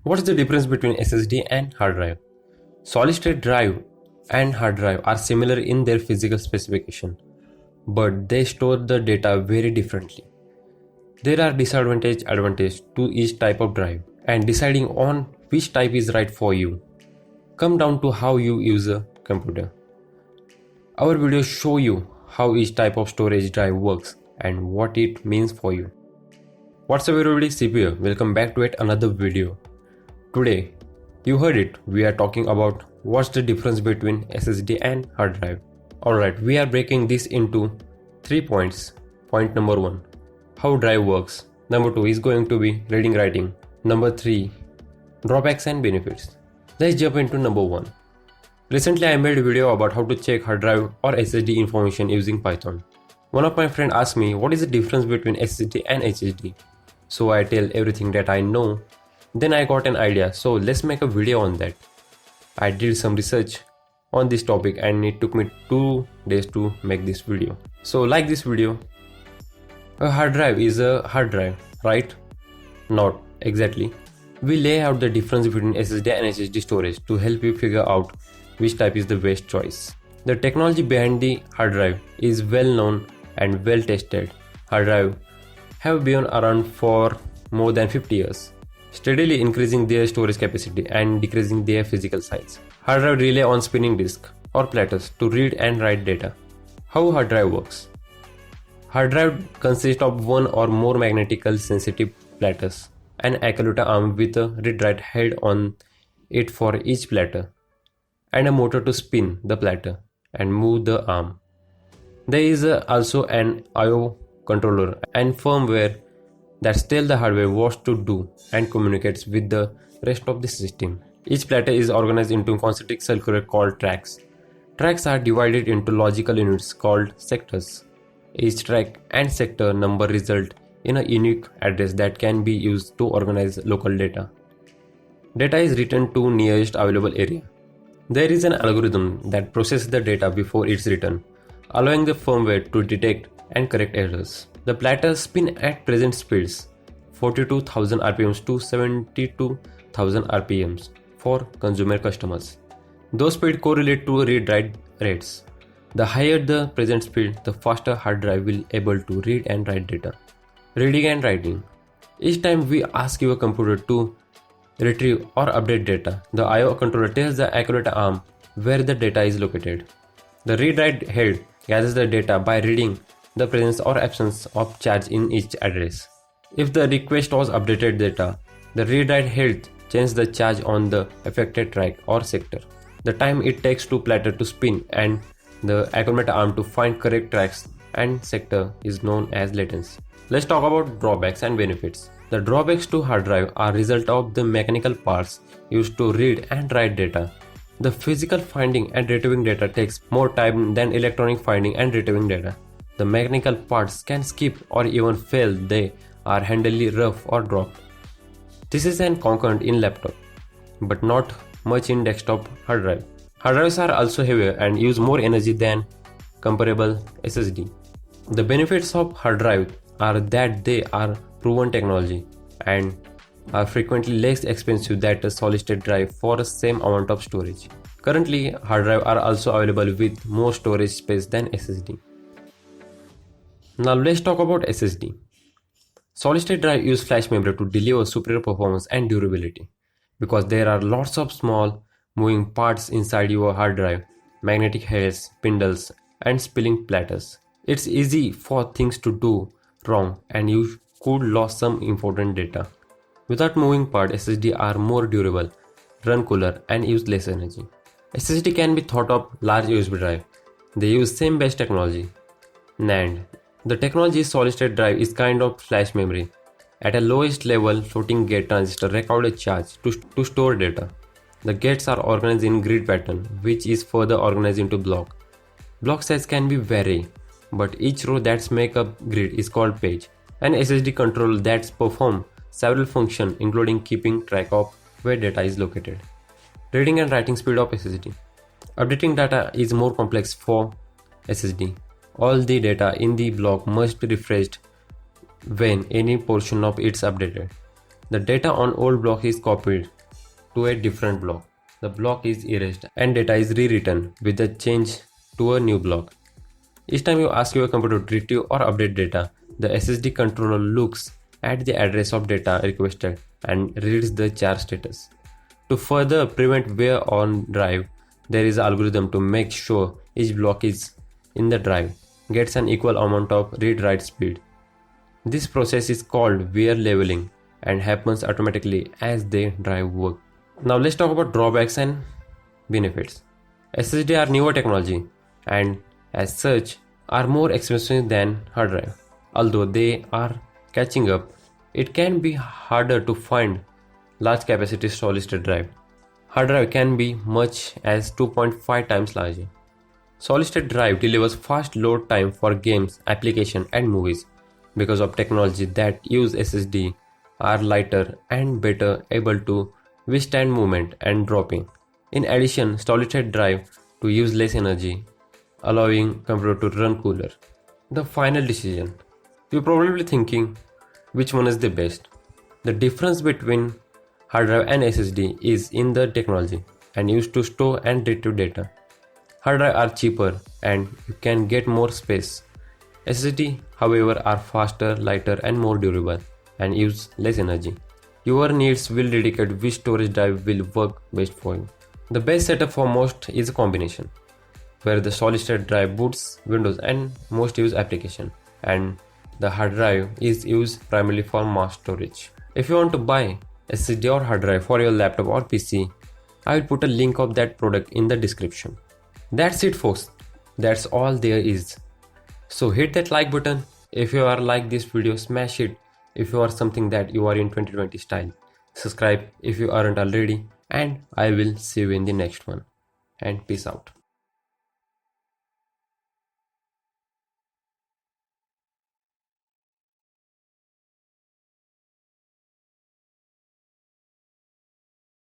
What's the difference between SSD and hard drive? Solid state drive and hard drive are similar in their physical specification, but they store the data very differently. There are advantages to each type of drive, and deciding on which type is right for you come down to how you use a computer. Our videos show you how each type of storage drive works and what it means for you. What's up everybody, CP here. Welcome back to yet another video. Today, you heard it, we are talking about what's the difference between SSD and hard drive. Alright, we are breaking this into 3 points. Point number 1, how drive works. Number 2 is going to be reading writing. Number 3, drawbacks and benefits. Let's jump into number 1. Recently I made a video about how to check hard drive or SSD information using Python. One of my friends asked me what is the difference between SSD and HDD. So I tell everything that I know. Then I got an idea, so let's make a video on that. I did some research on this topic and it took me 2 days to make this video. So like this video, a hard drive is a hard drive, right? Not exactly. We lay out the difference between SSD and HDD storage to help you figure out which type is the best choice. The technology behind the hard drive is well known and well tested. Hard drive have been around for more than 50 years, steadily increasing their storage capacity and decreasing their physical size. Hard drive rely on spinning disk or platters to read and write data. How hard drive works? Hard drive consists of one or more magnetically sensitive platters, an accumulator arm with a read-write head on it for each platter, and a motor to spin the platter and move the arm. There is also an I/O controller and firmware that tells the hardware what to do and communicates with the rest of the system. Each platter is organized into concentric circular called tracks. Tracks are divided into logical units called sectors. Each track and sector number result in a unique address that can be used to organize local data. Data is written to nearest available area. There is an algorithm that processes the data before it's written, allowing the firmware to detect and correct errors. The platters spin at present speeds, 42,000 RPMs to 72,000 RPMs for consumer customers. Those speeds correlate to read-write rates. The higher the present speed, the faster hard drive will able to read and write data. Reading and writing. Each time we ask your computer to retrieve or update data, the I/O controller tells the accumulator arm where the data is located. The read-write head gathers the data by reading the presence or absence of charge in each address. If the request was updated data, the read-write head changes the charge on the affected track or sector. The time it takes to platter to spin and the accumulator arm to find correct tracks and sector is known as latency. Let's talk about drawbacks and benefits. The drawbacks to hard drive are result of the mechanical parts used to read and write data. The physical finding and retrieving data takes more time than electronic finding and retrieving data. The mechanical parts can skip or even fail. They are handily rough or dropped. This is an concurrent in laptop, but not much in desktop hard drive. Hard drives are also heavier and use more energy than comparable SSD. The benefits of hard drive are that they are proven technology and are frequently less expensive than a solid state drive for the same amount of storage. Currently, hard drive are also available with more storage space than SSD. Now let's talk about SSD. Solid state drive use flash memory to deliver superior performance and durability because there are lots of small moving parts inside your hard drive, magnetic heads, spindles, and spilling platters. It's easy for things to do wrong and you could lose some important data. Without moving part, SSD are more durable, run cooler, and use less energy. SSD can be thought of large USB drive. They use same base technology, NAND. The technology solid state drive is kind of flash memory. At a lowest level, floating gate transistor record a charge to store data. The gates are organized in grid pattern, which is further organized into block. Block size can be vary, but each row that's make up grid is called page. An SSD controller that's perform several functions including keeping track of where data is located. Reading and writing speed of SSD. Updating data is more complex for SSD. All the data in the block must be refreshed when any portion of it's updated. The data on old block is copied to a different block. The block is erased and data is rewritten with the change to a new block. Each time you ask your computer to retrieve or update data, the SSD controller looks at the address of data requested and reads the charge status. To further prevent wear on drive, there is an algorithm to make sure each block is in the drive gets an equal amount of read-write speed. This process is called wear leveling and happens automatically as the drive works. Now let's talk about drawbacks and benefits. SSD are newer technology and as such are more expensive than hard drive. Although they are catching up, it can be harder to find large capacity solid state drive. Hard drive can be much as 2.5 times larger. Solid state drive delivers fast load time for games, applications and movies because of technology that use SSD are lighter and better able to withstand movement and dropping. In addition, solid state drive to use less energy, allowing computer to run cooler. The final decision. You're probably thinking which one is the best. The difference between hard drive and SSD is in the technology and used to store and retrieve data. Hard drive are cheaper and you can get more space. SSD, however, are faster, lighter and more durable and use less energy. Your needs will dedicate which storage drive will work best for you. The best setup for most is a combination, where the solid state drive boots Windows and most use application, and the hard drive is used primarily for mass storage. If you want to buy SSD or hard drive for your laptop or PC, I will put a link of that product in the description. That's it folks, that's all there is. So hit that like button if you are like this video, smash it if you are something that you are in 2020 style. Subscribe if you aren't already, and I will see you in the next one. And peace out.